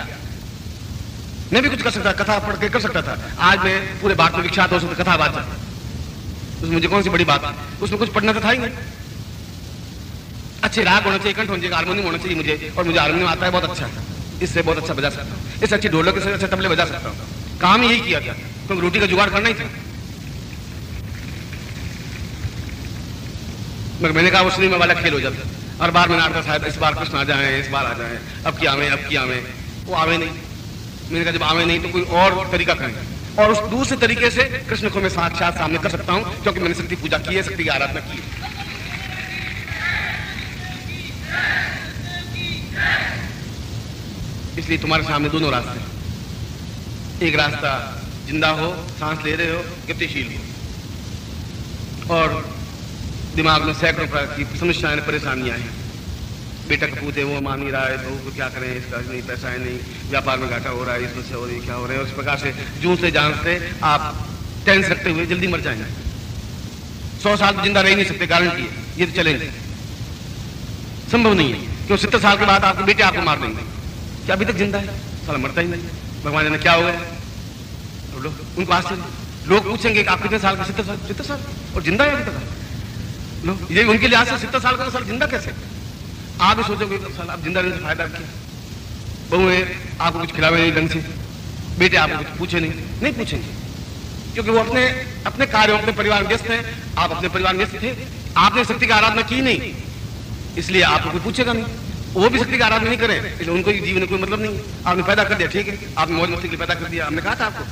A: मैं भी कुछ कर सकता, कथा पढ़ के कर सकता था। आज मैं पूरे भारत में विख्यात हो सकता कथावाचक, उसमें मुझे कौन सी बड़ी बात है, उसमें कुछ पढ़ना तो था ही नहीं। अच्छे राग होना चाहिए, कंठ होना चाहिए, हारमोनियम होना चाहिए मुझे, और मुझे हारमोनियम आता है बहुत अच्छा, इससे बहुत अच्छा बजा सकता हूँ, इससे अच्छी ढोलक से अच्छे तबले बजा सकता हूँ। काम यही किया था, क्योंकि रोटी का जुगाड़ करना ही था। मगर मैंने कहा वो सिनेमा वाला खेल हो जाता, और बार मैंने आता शायद इस बार कृष्ण आ जाए, इस बार आ जाए, अब क्या आवे, अब क्या आवे, वो आवे नहीं। मैंने कहा जब आवे नहीं तो कोई और तरीका करें, और उस दूसरे तरीके से कृष्ण को मैं साक्षात सामने कर सकता हूं, क्योंकि मैंने शक्ति पूजा की है, शक्ति की आराधना की है। इसलिए तुम्हारे सामने दोनों रास्ते हैं। एक रास्ता जिंदा हो, सांस ले रहे हो, गतिशील हो, और दिमाग में सैकड़ों प्रकार की समस्याएं, परेशानियां हैं। बेटा कपूत है, वो मान नहीं रहा है, बहू को क्या करें, इसका नहीं, पैसा है नहीं, व्यापार में घाटा हो रहा है, इसमें से हो रही, क्या हो रहा है। उस प्रकार से जूं से जान से आप टेंस रखते हुए जल्दी मर जाएंगे। 100 साल जिंदा रह नहीं सकते, गारंटी है, ये तो चलेंगे, संभव नहीं है, क्योंकि 70 साल के बाद आपके बेटे आपको मार देंगे। क्या अभी तक जिंदा है, साला मरता ही नहीं। भगवान ने क्या हो गया, तो उनको आश्चर्य, लोग पूछेंगे कि आप कितने साल के, 70 साल, और जिंदा है अभी तक। लो ये उनके लिहाज से 70 साल का साल जिंदा कैसे। आप भी सोचोगे साल आप जिंदा रहने से फायदा क्या, बहू है आपको कुछ खिलावे नहीं ढंग से, बेटे आपको कुछ पूछे नहीं पूछेंगे, क्योंकि वो अपने अपने कार्यों, अपने परिवार में व्यस्त हैं। आप अपने परिवार में व्यस्त थे, आपने शक्ति की आराधना की नहीं, इसलिए आपको कोई पूछेगा नहीं। वो भी शक्ति की आराधना नहीं करें, इसलिए उनको जीवन में कोई मतलब नहीं है। आपने पैदा कर दिया, ठीक है, आपने मौज मस्ती के लिए पैदा कर दिया, हमने कहा था आपको,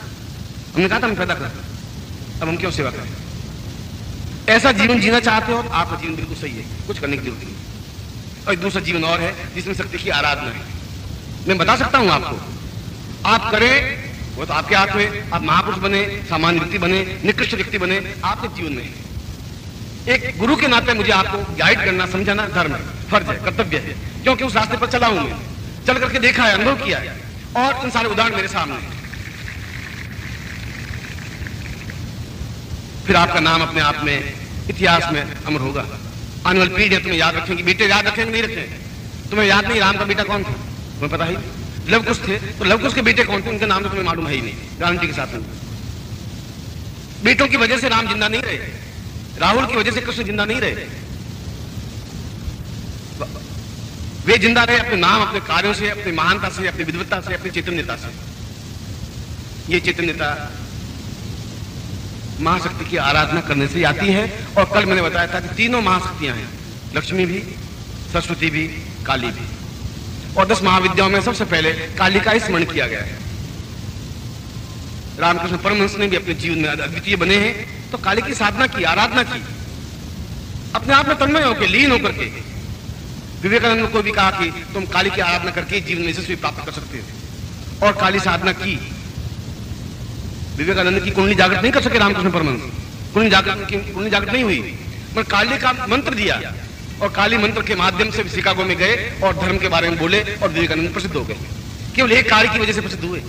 A: हमने कहा था हम पैदा कर, अब हम क्यों सेवा करें। ऐसा जीवन जीना चाहते हो, आपका जीवन बिल्कुल सही है, कुछ करने की जरूरत नहीं। और दूसरा जीवन और है जिसमें शक्ति की आराधना है। मैं बता सकता हूं आपको, आप करें वो तो आपके हाथ में। आप महापुरुष बने, सामान्य व्यक्ति बने, निकृष्ट व्यक्ति बने, आपके जीवन में है। एक गुरु के नाते मुझे आपको गाइड करना, समझाना धर्म है, फर्ज है, कर्तव्य है, क्योंकि उस रास्ते पर चला हूं मैं, चल करके देखा है, अनुभव किया है, और इन सारे उदाहरण मेरे सामने हैं। फिर आपका नाम अपने आप में इतिहास में अमर होगा। आने वाली पीढ़ियां तुम्हें याद रखेंगी। बेटे याद रखेंगे नहीं रखेंगे? तुम्हें याद नहीं राम का बेटा कौन था? तुम्हें पता ही? लव कुश थे, तो लव कुश के बेटे कौन थे? उनके नाम तो तुम्हें मालूम है ही नहीं, गारंटी के साथ। बेटों की वजह से राम जिंदा नहीं रहे, राहुल की वजह से कृष्ण जिंदा नहीं रहे। वे जिंदा रहे अपने नाम, अपने कार्यों से, अपनी महानता से, अपनी विद्वत्ता से, अपनी चैतन्यता से। ये चैतन्यता महाशक्ति की आराधना करने से आती है। और कल मैंने बताया था कि तीनों महाशक्तियां हैं, लक्ष्मी भी, सरस्वती भी, काली भी। और 10 महाविद्याओं में सबसे पहले काली का ही स्मरण किया गया है। रामकृष्ण परमहंस ने भी अपने जीवन में अद्वितीय बने हैं तो काली की साधना की, आराधना की, अपने आप में तन्मय होकर, लीन होकर के। विवेकानंद को भी कहा कि तुम काली की आराधना करके जीवन में यशस्वी प्राप्त कर सकते हो, और काली साधना की। विवेकानंद की कुंडली जागृत नहीं कर सके रामकृष्ण परमहंस, कुंडली जागृत नहीं हुई, पर काली का मंत्र दिया, और काली मंत्र के माध्यम से शिकागो में गए और धर्म के बारे में बोले, और विवेकानंद प्रसिद्ध हो गए। केवल एक कार्य की वजह से प्रसिद्ध हुए।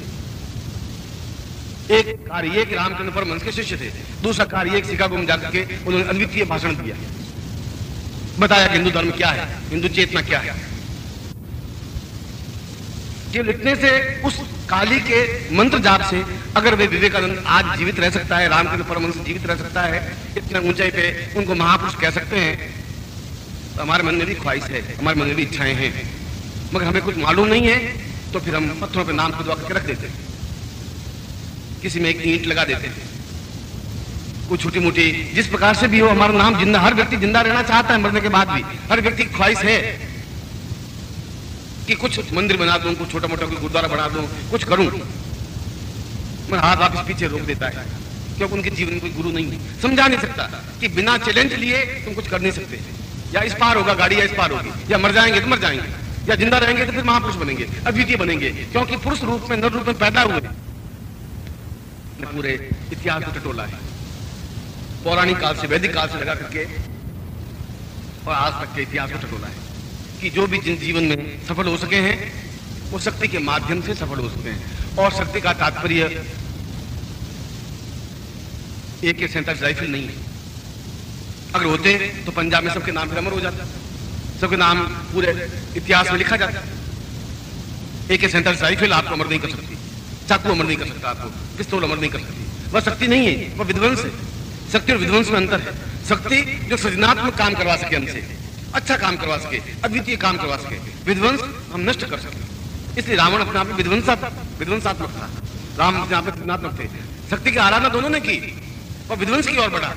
A: एक कार्य ये कि रामकृष्ण परमहंस के शिष्य थे, दूसरा कार्य एक शिकागो में जाकर के उन्होंने अद्वितीय भाषण दिया, बताया कि हिंदू धर्म क्या है, हिंदू चेतना क्या है। केवल इतने से, उस काली के मंत्र जाप से अगर वे विवेकानंद आज जीवित रह सकता है, रामकृष्ण परमहंस जीवित रह सकता है, इतने ऊंचाई पे उनको महापुरुष कह सकते हैं, तो हमारे मन में भी ख्वाहिश है, हमारे मन में भी इच्छाएं हैं, मगर हमें कुछ मालूम नहीं है, तो फिर हम पत्थरों पे नाम खुदवा करके रख देते हैं, किसी में एक ईंट लगा देते हैं, कुछ छोटी मोटी, जिस प्रकार से भी हो हमारा नाम जिंदा, हर व्यक्ति जिंदा रहना चाहता है, मरने के बाद भी हर व्यक्ति की ख्वाहिश है कि कुछ मंदिर बना दूं, कुछ छोटा मोटा गुरुद्वारा बना दूं, कुछ करूं, मगर हाथ वापिस पीछे रोक देता है, क्योंकि उनके जीवन में कोई गुरु नहीं है, समझा नहीं सकता कि बिना चैलेंज लिए तुम कुछ कर नहीं सकते। या इस पार होगा गाड़ी, या इस पार होगी, या मर जाएंगे तो मर जाएंगे, या जिंदा रहेंगे तो फिर महापुरुष बनेंगे, अद्वितीय बनेंगे, क्योंकि पुरुष रूप में, नर रूप में पैदा हुए। पूरे इतिहास को टटोला है, पौराणिक काल से, वैदिक काल से लगा करके और आज तक के इतिहास को टटोला है कि जो भी जिन जीवन में सफल हो सके हैं वो शक्ति के माध्यम से सफल हो सकते हैं। और शक्ति का तात्पर्य AK-47 राइफल नहीं है। अगर होते तो पंजाब में सबके नाम फिर अमर हो जाता, सबके नाम पूरे इतिहास में लिखा जाता। AK-47 राइफल आपको अमर नहीं कर सकती, चाकू अमर नहीं कर सकता, आपको पिस्तौल अमर नहीं कर सकती। वह शक्ति नहीं है, वह विध्वंस है। शक्ति और विध्वंस में अंतर है। शक्ति जो सृजनात्मक काम करवा सके, हमसे अच्छा काम करवा सके, अद्वितीय काम करवा सके। विध्वंस हम नष्ट कर सके। इसलिए रावण अपने आप में विध्वंसात्मक था, राम अपने आप में सृजनात्मक थे। शक्ति की आराधना दोनों ने की, और विध्वंस की ओर बढ़ा,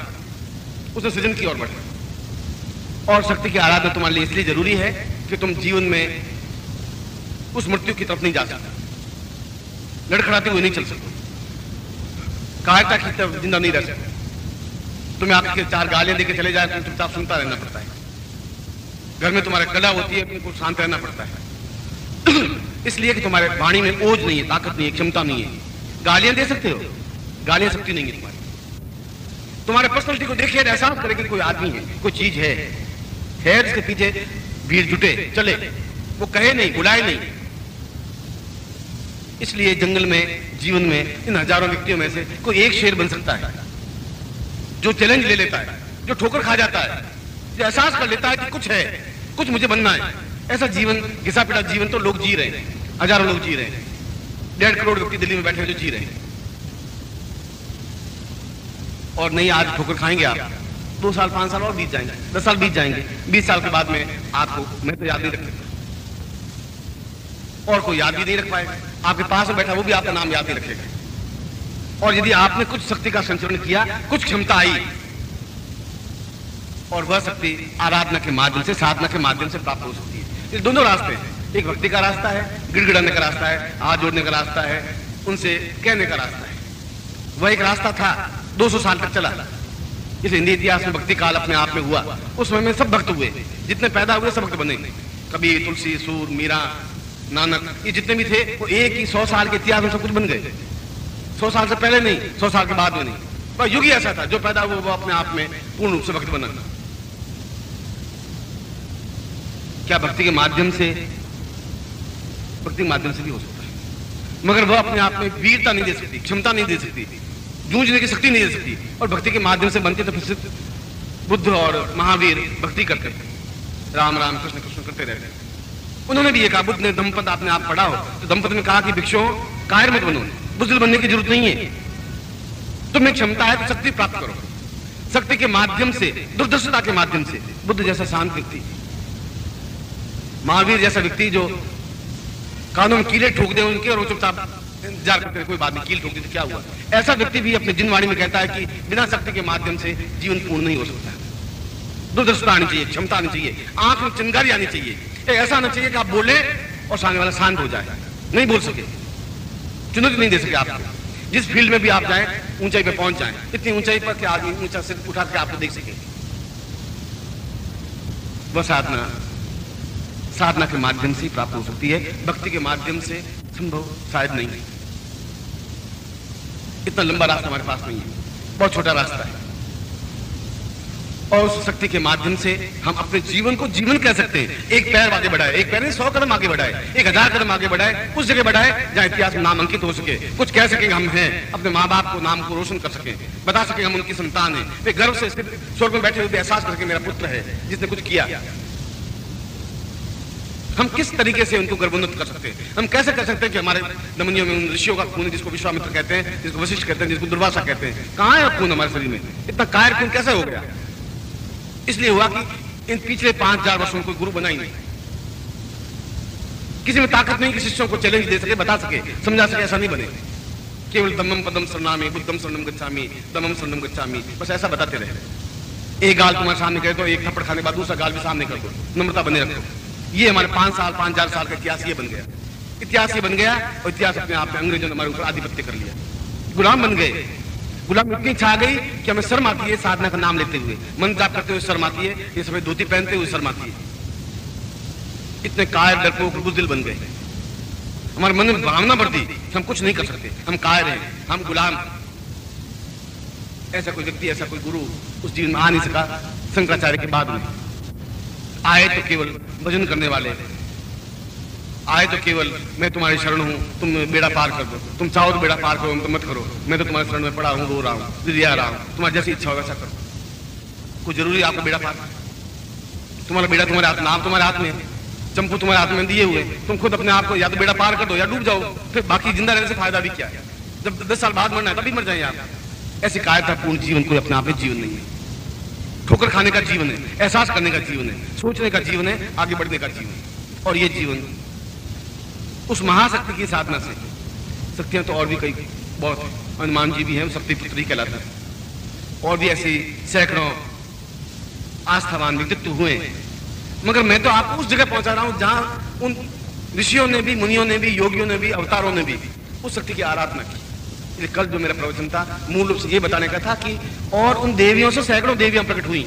A: उसने सृजन की ओर बढ़ा। और शक्ति की आराधना तुम्हारे लिए इसलिए जरूरी है कि तुम जीवन में उस मृत्यु की तरफ नहीं जा सकते, लड़खड़ाते हुए नहीं चल सकते, कायरता की तरफ जिंदा नहीं रह सकते। तुम्हें आपके 4 गालियां देके चले जाए, तुम चुपचाप सुनता रहना पड़ता है। घर में तुम्हारे कला होती है, तुमको शांत रहना पड़ता है, इसलिए कि तुम्हारे वाणी में ओज नहीं है, ताकत नहीं है, क्षमता नहीं है। गालियां दे सकते हो, गालियां शक्ति नहीं है तुम्हारे पर्सनैलिटी को देखिए, एहसास करें कि कोई आदमी है, कोई चीज है, इसके पीछे भीड़ जुटे चले, वो कहे नहीं, बुलाए नहीं। इसलिए जंगल में, जीवन में, इन हजारों व्यक्तियों में से कोई एक शेर बन सकता है जो चैलेंज ले लेता है, जो ठोकर खा जाता है, जो एहसास कर लेता है कि कुछ है, कुछ मुझे बनना है। ऐसा जीवन, घिसा पिटा जीवन तो लोग जी रहे हैं, हजारों लोग जी रहे हैं। 1.5 करोड़ व्यक्ति दिल्ली में बैठे हैं जो जी रहे हैं, और नहीं आज ठोकर खाएंगे आप, 2 साल 5 साल और बीत जाएंगे, 10 साल बीत जाएंगे, 20 साल के बाद में आपको, मैं तो याद नहीं रख सकता, और कोई याद भी नहीं रख पाएगा। आपके पास में बैठा वो भी आपका नाम याद नहीं रखेगा। और यदि आपने कुछ शक्ति का संचरण किया, कुछ क्षमता आई, और वह शक्ति आराधना के माध्यम से, साधना के माध्यम से प्राप्त हो सकती है। ये दोनों रास्ते हैं, एक भक्ति का रास्ता है, गिड़गिड़ाने का रास्ता है, हाथ जोड़ने का रास्ता है, उनसे कहने का रास्ता है। वह एक रास्ता था, 200 साल तक चला। इस हिंदी इतिहास में भक्ति काल अपने आप में हुआ, उस समय में सब भक्त हुए, जितने पैदा हुए सब भक्त बने। कबीर, तुलसी, सूर, मीरा, नानक, ये जितने भी थे वो एक ही 100 साल के इतिहास में सब कुछ बन गए। 100 साल से पहले नहीं, 100 साल के बाद में नहीं, पर युग ही ऐसा था, जो पैदा हुआ वो अपने आप में पूर्ण रूप से भक्त बना। क्या भक्ति के माध्यम से, भक्ति के माध्यम से भी हो सकता है, मगर वह अपने आप में वीरता नहीं दे सकती, क्षमता नहीं दे सकती, जूझने की शक्ति नहीं दे सकती, और भक्ति के माध्यम से बनती तो फिर बुद्ध और महावीर भक्ति करते थे, राम राम कृष्ण कृष्ण करते रहते। उन्होंने भी ये कहा, बुद्ध ने धम्मपद आपने आप पढ़ा हो तो धम्मपद में कहा कि भिक्षु कायर मत बनो, बुजुर्ग बनने की जरूरत नहीं है, तुम्हें क्षमता है तो शक्ति प्राप्त करो। शक्ति के माध्यम से, दुर्दर्शता के माध्यम से बुद्ध जैसा शांत व्यक्ति, महावीर जैसा व्यक्ति जो कानों में कीले ठोक दे उनके और वो चुपचाप इंतजार करते कोई बात नहीं, कील ठोक दी तो क्या हुआ, ऐसा व्यक्ति भी अपने जिनवाणी में कहता है कि बिना शक्ति के माध्यम से जीवन पूर्ण नहीं हो सकता। दुर्दर्शता आनी चाहिए, क्षमता आनी चाहिए, आंख में चिंगारी आनी चाहिए, ऐसा आना चाहिए कि आप बोले और सामने वाला शांत हो जाए, नहीं बोल सके, चुनौती नहीं दे सके आपको। जिस फील्ड में भी आप जाएं, ऊंचाई पे पहुंच जाएं, इतनी ऊंचाई पर कि आदमी ऊंचा सिर उठा के आपको देख सके। वह साधना के माध्यम से प्राप्त हो सकती है, भक्ति के माध्यम से संभव शायद नहीं है। इतना लंबा रास्ता हमारे पास नहीं है, बहुत छोटा रास्ता है, और उस शक्ति के माध्यम से हम अपने जीवन को जीवन कह सकते हैं। एक पैर आगे बढ़ाए, एक पैर नहीं 100 कदम आगे बढ़ाए, 1000 कदम आगे बढ़ाए, उस जगह बढ़ाए जहां इतिहास में नाम अंकित हो सके, कुछ कह सकेंगे हम हैं, अपने माँ बाप को नाम को रोशन कर सके, बता सके हम उनकी संतान है, वे गर्व से स्वर्ग में बैठे हुए एहसास करके मेरा पुत्र है जिसने कुछ किया। हम किस तरीके से उनको गर्वोन्नत कर सकते हैं? हम कैसे कर सकते हैं कि हमारे धमनियों में उन ऋषियों का खून, जिसको विश्वामित्र कहते हैं, जिसको वशिष्ठ कहते हैं, जिसको दुर्वासा कहते हैं, कहां है खून हमारे शरीर में? इतना कायर खून कैसे हो गया? इसलिए हुआ कि इन पिछले 5000 वर्षों में कोई गुरु बना ही नहीं, किसी में ताकत नहीं कि शिष्यों को चैलेंज दे सके, बता सके, समझा सके, ऐसा नहीं बने। केवल दम्मम पदम शरणामि, बुद्धम शरणम गच्छामि, दम्मम शरणम गच्छामि, बस ऐसा बताते रहे। एक गाल तुम्हारे सामने कह दो, एक थप्पड़ खाने के बाद दूसरा गाल भी सामने कर दो, नम्रता बने रखो। ये हमारे 5000 साल का इतिहास ये बन गया, इतिहास ये बन गया, और इतिहास अपने आप में अंग्रेजों ने हमारे ऊपर आधिपत्य कर लिया, गुलाम बन गए। गुलाम इतनी छा गई कि हमें शर्म आती है साधना का नाम लेते हुए, मंत्र जाप करते हुए शर्म आती है, ये सफेद धोती पहनते हुए शर्म आती है। इतने कायर डरपोक बुज़दिल बन गए, हमारे मन में भावना बढ़ती कि हम कुछ नहीं कर सकते, हम कायर हैं, हम गुलाम। ऐसा कोई व्यक्ति, ऐसा कोई गुरु उस जीवन में आ नहीं सका। शंकराचार्य के बाद में आए तो केवल भजन करने वाले, आए तो केवल मैं तुम्हारी शरण हूं, तुम बेड़ा पार कर दो, तुम चाहो तो बेड़ा पार करो, तो मत करो, मैं तो तुम्हारे शरण में पड़ा हूं, रो रहा हूं, लिया रहा हूं, तुम्हारी जैसी इच्छा हो वैसा करो। कोई जरूरी आपको बेड़ा पार? तुम्हारा बेड़ा तुम्हारे हाथ, नाम तुम्हारे हाथ में है, चंपू तुम्हारे हाथ में दिए हुए, तुम खुद अपने आप को या तो बेड़ा पार कर दो या डूब जाओ, फिर बाकी जिंदा रहने से फायदा भी क्या है? जब 10 साल बाद मरना है तभी मर जाए आप। ऐसी कायरतापूर्ण जीवन कोई अपने आप में जीवन नहीं है। ठोकर खाने का जीवन है, एहसास करने का जीवन है, सोचने का जीवन है, आगे बढ़ने का जीवन है। और ये जीवन उस महाशक्ति की साधना से, शक्तियां तो और भी कई बहुत है, हनुमान जी भी हैं, शक्ति पुत्री कहलाते हैं, और भी ऐसे सैकड़ों आस्थावान व्यक्तित्व हुए। मगर मैं तो आपको उस जगह पहुंचा रहा हूं जहां उन ऋषियों ने भी, मुनियों ने भी, योगियों ने भी, अवतारों ने भी उस शक्ति की आराधना की। इसलिए कल जो मेरा प्रवचन था मूल रूप से ये बताने का था कि और उन देवियों से सैकड़ों देवियां प्रकट हुई,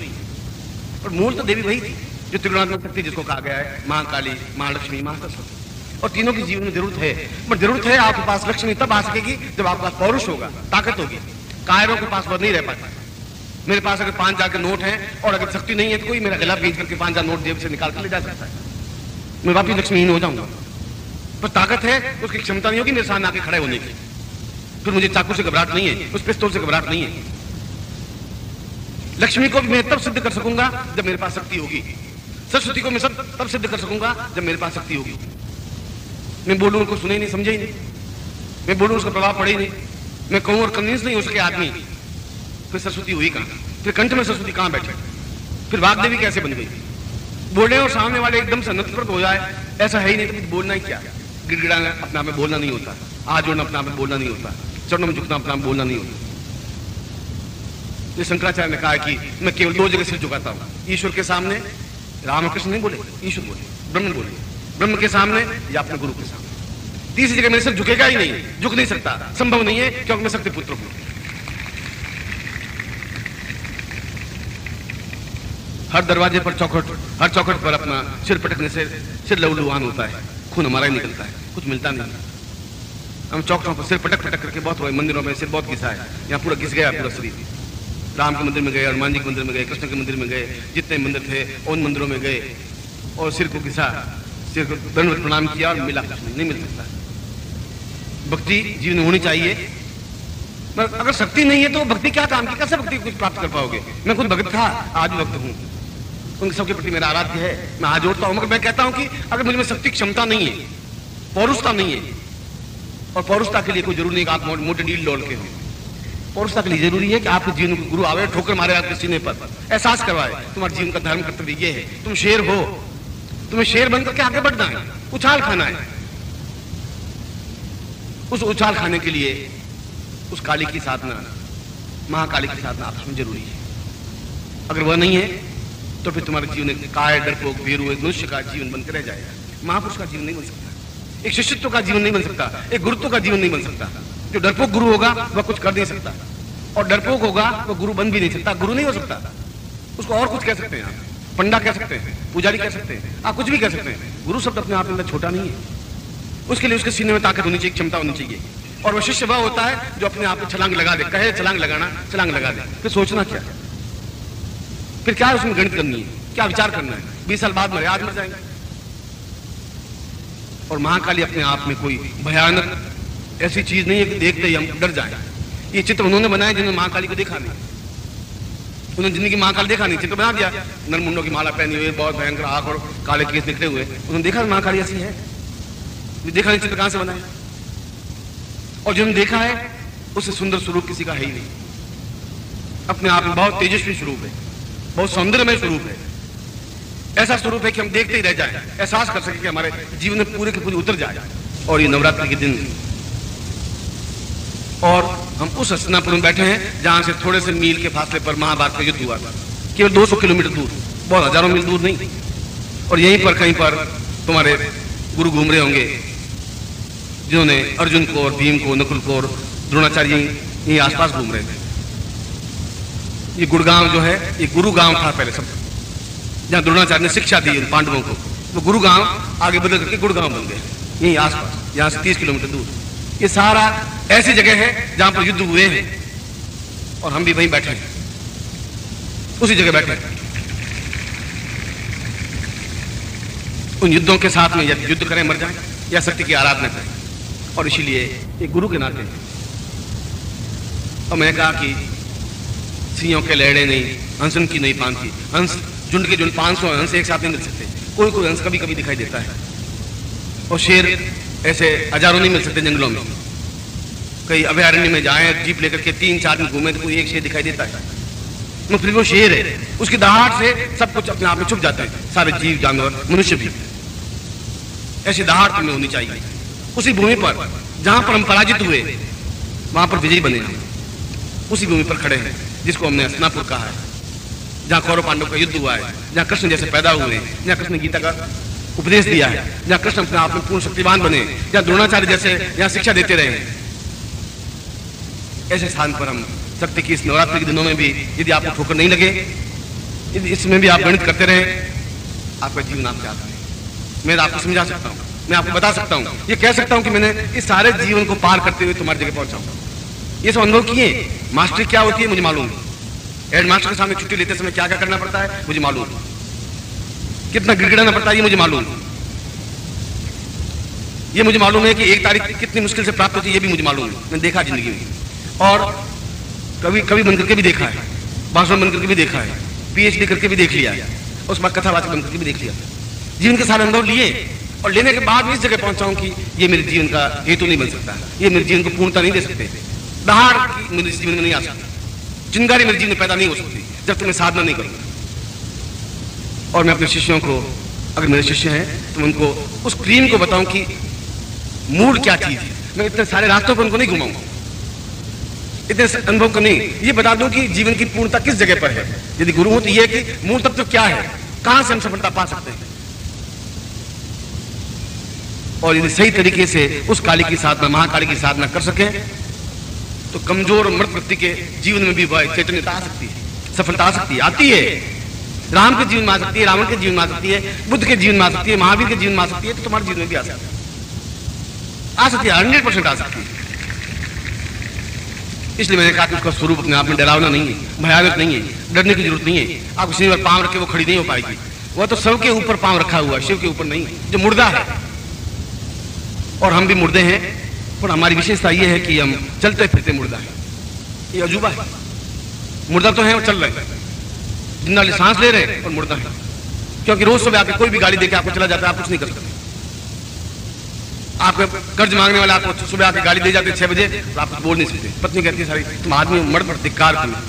A: और मूल तो देवी वही थी जो त्रिगुणात्मक शक्ति जिसको कहा गया है, मां काली, मां लक्ष्मी, मां सरस्वती। और तीनों की जीवन में जरूरत है, पर जरूरत है आपके पास लक्ष्मी तब आ सकेगी जब आपके पास पौरुष होगा, ताकत होगी। कायरों के पास वह नहीं रह पाता। मेरे पास अगर 5000 के नोट हैं और अगर शक्ति नहीं है तो कोई मेरा गला भेज करके 5000 नोट जेब से निकाल कर ले जा सकता है, मैं वापिस लक्ष्मीहीन हो जाऊंगा। पर ताकत है, उसकी क्षमता नहीं होगी मेरे सामने आके खड़े होने की। फिर मुझे चाकू से घबराहट नहीं है, उस पिस्तौल से घबराहट नहीं है। लक्ष्मी को भी मैं तब सिद्ध कर सकूंगा जब मेरे पास शक्ति होगी, सरस्वती को मैं तब सिद्ध कर सकूंगा जब मेरे पास शक्ति होगी। मैं बोलूं उनको सुने ही नहीं, समझे ही नहीं, मैं बोलूं उसका प्रभाव पड़े ही नहीं, मैं कहूं और कन्विंस नहीं हो सके आदमी, फिर सरस्वती हुई कहां? फिर कंठ में सरस्वती कहां बैठे? फिर वाग्देवी कैसे बन गई? बोले और सामने वाले एकदम से नतप्रत हो जाए, ऐसा है ही नहीं तो बोलना ही क्या? गिड़गिड़ाना अपने आप में बोलना नहीं होता, हाथ जोड़ना अपने आप में बोलना नहीं होता, चरणों में झुकना अपने आप में बोलना नहीं होता। शंकराचार्य ने कहा कि मैं केवल 2 जगह सिर झुकाता हूं, ईश्वर के सामने, रामकृष्ण नहीं बोले, ईश्वर बोले, ब्रह्म बोले, ब्रह्म के सामने या अपने गुरु के सामने। तीसरी जगह मेरे सिर झुकेगा ही नहीं, झुक नहीं सकता, संभव नहीं है, क्योंकि मैं शक्ति पुत्र हूं। हर दरवाजे पर हर चौखट पर अपना सिर पटकने से सिर लहूलुहान होता है, खून हमारा ही निकलता है, कुछ मिलता नहीं। हम चौखटों पर सिर पटक करके बहुत हुए, मंदिरों में सिर बहुत घिसा है, यहाँ पूरा घिस गया पूरा शरीर। राम के मंदिर में गए, हनुमान जी के मंदिर में गए, कृष्ण के मंदिर में गए, जितने मंदिर थे उन मंदिरों में गए और सिर को घिसा, सिर को दंडवत प्रणाम किया और मिला कुछ नहीं मिल सकता। भक्ति जीवन में होनी चाहिए, अगर शक्ति नहीं है तो भक्ति क्या काम की, कैसे भक्ति कुछ प्राप्त कर पाओगे? मैं खुद भक्त था, आज भक्त हूं, उन सबके प्रति मेरा आराध्य है, मैं हाथ जोड़ता हूं। मगर मैं कहता हूं कि अगर मुझ में शक्ति क्षमता नहीं है, पौरुषता नहीं है, और पौरुषता के लिए कोई जरूरी नहीं कि आप मोटे डील डोल के हो। पौरुषता के लिए जरूरी है कि आपके जीवन को गुरु आवे, ठोकर मारे आपके सीने पर, एहसास करवाए तुम्हारे जीवन का धर्म कर्तव्य ये है, तुम शेर हो, तुम्हें शेर बनकर के आगे बढ़ना है, उछाल खाना है। उस उछाल खाने के लिए उस काली की साधना, महाकाली की साधना आपस में जरूरी है। अगर वह नहीं है तो फिर तुम्हारे जीवन एक काय, डरपोक, भीरू, एक मनुष्य का जीवन बनकर रह जाएगा। महापुरुष का जीवन नहीं बन सकता, एक शिष्यत्व का जीवन नहीं बन सकता, एक गुरुत्व का जीवन नहीं बन सकता। जो डरपोक गुरु होगा वह कुछ कर नहीं सकता, और डरपोक होगा वह गुरु बन भी नहीं सकता, गुरु नहीं हो सकता। उसको और कुछ कह सकते हैं आप, पंडा कह सकते हैं, पुजारी कह सकते हैं, आप कुछ भी कह सकते हैं। गुरु शब्द अपने आप में छोटा नहीं है, उसके लिए उसके सीने में ताकत होनी चाहिए, क्षमता होनी चाहिए। और वह शिष्य वह होता है जो अपने आप में छलांग लगा दे, कहे छलांग लगाना, छलांग लगा दे, फिर सोचना क्या, फिर क्या उसमें गणित करनी है, क्या विचार करना है। 20 साल बाद मरे, आज मर जाएंगे। और महाकाली अपने आप में कोई भयानक ऐसी चीज नहीं है कि देखते ही हम डर जाएं। ये चित्र उन्होंने बनाया जिन्होंने महाकाली को देखा नहीं, उन्होंने जिंदगी महाकाल देखा नहीं, चित्र बना दिया, नरमुंडों की माला पहनी हुई, बहुत भयंकर आंख और काले केस निकले हुए, उन्होंने देखा महाकाली ऐसी है, देखा नहीं, चित्र कहां से बनाया? और जिन्होंने देखा है उससे सुंदर स्वरूप किसी का है ही नहीं। अपने आप में बहुत तेजस्वी स्वरूप है, बहुत सौंदर्यमय स्वरूप है, ऐसा स्वरूप है कि हम देखते ही रह जाए, एहसास कर सके कि हमारे जीवन में पूरे के पूरे उतर जाए। और ये नवरात्रि के दिन, और हम उस हस्तिनापुर में बैठे हैं जहां से थोड़े से मील के फासले पर महाभारत का युद्ध हुआ था, केवल 200 किलोमीटर दूर, बहुत हजारों मील दूर नहीं। और यहीं पर कहीं पर तुम्हारे गुरु घूम रहे होंगे, जिन्होंने अर्जुन को और भीम को, नकुल को और द्रोणाचार्य यहीं आसपास घूम रहे थे। ये गुड़गांव जो है ये गुरु गांव था पहले सब, जहां द्रोणाचार्य ने शिक्षा दी पांडवों को, वो गुरु गांव आगे बदल करके गुड़गांव बन गए, यहीं आसपास, यहां से 30 किलोमीटर दूर। ये सारा ऐसी जगह है जहां पर युद्ध हुए हैं, और हम भी वहीं बैठे हैं, उसी जगह बैठे हैं। उन युद्धों के साथ में यदि युद्ध करें, मर जाएं, या शक्ति की आराधना करें। और इसीलिए एक गुरु के नाते, और मैंने कहा कि सिंहों के लहड़े नहीं, हंसन की नहीं पांति, हंस झुंड के झुंड 500 हंस एक साथ नहीं मिल सकते, कोई कोई हंस कभी कभी दिखाई देता है, और शेर ऐसे हजारों नहीं मिल सकते जंगलों में। कई अभयारण्य में जाए, जीप लेकर के 3-4 दिन घूमे तो कोई एक शेर दिखाई देता है, तो फिर वो शेर है, उसकी दहाड़ से सब कुछ अपने आप में छुप जाते हैं, सारे जीव जानवर, मनुष्य भी। ऐसी दहाड़ तुम्हें होनी चाहिए। उसी भूमि पर जहां पर हम पराजित हुए, वहां पर विजयी बने हम, उसी भूमि पर खड़े हैं जिसको हमने हस्तिनापुर कहा है, जहां कौरव पांडव का युद्ध हुआ है, जहां कृष्ण जैसे पैदा हुए, जहां कृष्ण ने गीता का उपदेश दिया है, जहां कृष्ण अपने आप में पूर्ण शक्तिवान बने, जहां द्रोणाचार्य जैसे यहां शिक्षा देते रहे। ऐसे स्थान पर हम शक्ति की इस नवरात्रि के दिनों में भी यदि आपको ठोकर नहीं लगे, यदि इसमें भी आप गणित करते रहे, आपका जीवन आपके हाथ में। मैं आपको समझा सकता हूं, मैं आपको बता सकता हूं, ये कह सकता हूं कि मैंने इस सारे जीवन को पार करते हुए तुम्हारी जगह पहुंचा हूं। ये सब अनुभव किए। मास्टरी क्या होती है मुझे मालूम है, हेड मास्टर के सामने छुट्टी लेते समय क्या क्या करना पड़ता है मुझे मालूम है, कितना गिड़गिड़ाना पड़ता है ये मुझे मालूम है, ये मुझे मालूम है कि 1 तारीख कितनी मुश्किल से प्राप्त होती है ये भी मुझे मालूम है, मैंने देखा जिंदगी में। और कभी कभी बन करके भी देखा है, भाषण बन करके भी देखा है, PhD करके भी देख लिया है, उस बाद कथावाचक बन करके भी देख लिया। जीवन के सारे अनुभव लिए, और लेने के बाद इस जगह पहुंचा हूं कि ये मेरे जीवन का हेतु नहीं बन सकता, ये मेरे जीवन को पूर्णता नहीं दे सकते, दहाड़ की मेरे जीवन में नहीं आ सकती, चिंगारी मेरे जीवन में पैदा नहीं हो सकती जब तक मैं साधना नहीं करूंगा। और मैं अपने शिष्यों को, अगर मेरे शिष्य हैं तो उनको उस क्रीम को बताऊं कि मूड क्या चीज है। मैं इतने सारे रास्तों पर उनको नहीं घुमाऊंगा, इतने अनुभव को नहीं, ये बता दूं कि जीवन की पूर्णता किस जगह पर है। यदि गुरु हो तो ये कि मूल तत्व क्या है, कहां से हम सफलता पा सकते हैं। और यदि सही तरीके से उस काली की साधना, महाकाली की साधना कर सके तो कमजोर और मृत व्यक्ति के जीवन में भी वह चैतन्यता आ सकती है, सफलता आ सकती है, आती है। राम के जीवन में आ सकती है, रावण के जीवन में आ सकती है, बुद्ध के जीवन में आ सकती है, महावीर के जीवन में आ सकती है, तो तुम्हारे जीवन में भी आ सकती है, 100% आ सकती है। इसलिए मैंने कहा कि उसका स्वरूप अपने आप में डरावना नहीं है, भयानक नहीं है, डरने की जरूरत नहीं है। आप किसी पर पांव रखे वो खड़ी नहीं हो पाएगी, वह तो सबके ऊपर पांव रखा हुआ है, शिव के ऊपर नहीं, जो मुर्दा है। और हम भी मुर्दे हैं, पर हमारी विशेषता यह है कि हम चलते फिरते मुर्दा हैं, ये अजूबा है। मुर्दा तो है और चल रहे हैं, जिंदा वाले सांस ले रहे हैं और मुर्दा है। क्योंकि रोज सुबह आके कोई भी गाड़ी देके आपको चला जाता है, आप कुछ नहीं कर सकते। आपको कर्ज मांगने वाला आपको सुबह आके गाड़ी दे जाते 6 बजे, तो आप कुछ बोल नहीं सकते। पत्नी कहती है सारी तुम आदमी मर्द पर धिक्कार तुम्हें,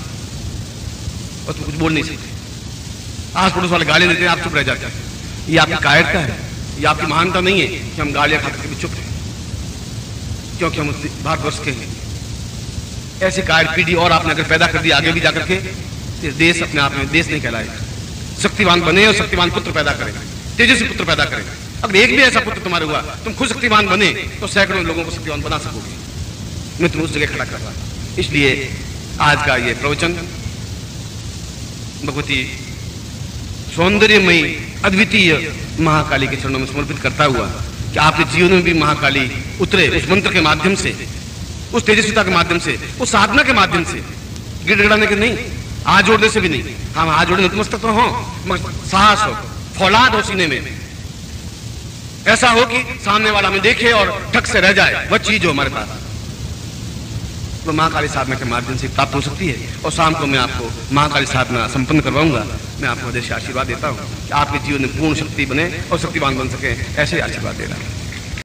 A: और तुम कुछ बोल नहीं सकते। आस पड़ोस वाले गाली देते हैं, आप चुप रह जाते हैं। ये आपकी कायरता है, ये आपकी महानता नहीं है कि हम गालियां खाते भी चुप हैं, क्योंकि हम उस भारतवर्ष के हैं। ऐसी कायर पीढ़ी और आपने अगर पैदा कर दी आगे भी जाकर के, इस देश अपने आप में देश नहीं कहलाएगा। शक्तिवान बने और शक्तिवान पुत्र पैदा करें, तेजस्वी पुत्र पैदा करें। अगर एक भी ऐसा पुत्र तुम्हारे हुआ, तुम खुद शक्तिवान बने तो सैकड़ों लोगों को शक्तिवान बना सकोगे। मैं तुम्हें उस जगह खड़ा कर रहा हूं। इसलिए आज का ये प्रवचन भगवती सौंदर्यमयी अद्वितीय महाकाली के चरणों में समर्पित करता हुआ कि आपके जीवन में भी महाकाली उतरे, उस मंत्र के माध्यम से, उस तेजस्विता के माध्यम से, उस साधना के माध्यम से, गिड़गिड़ाने के नहीं, हाथ जोड़ने से भी नहीं। हम हाथ जोड़ने नतमस्तक तो हो, मगर साहस हो, फौलाद हो सीने में, ऐसा हो कि सामने वाला हमें देखे और ठक से रह जाए। वह चीज हो हमारे पास, वो महाकाली साधना के माध्यम से प्राप्त हो सकती है। और शाम को मैं आपको महाकाली साधना संपन्न करवाऊंगा। मैं आपको हृदय से आशीर्वाद देता हूं कि आपके जीवन में पूर्ण शक्ति बने और शक्तिवान बन सके, ऐसे आशीर्वाद दे रहा हूं।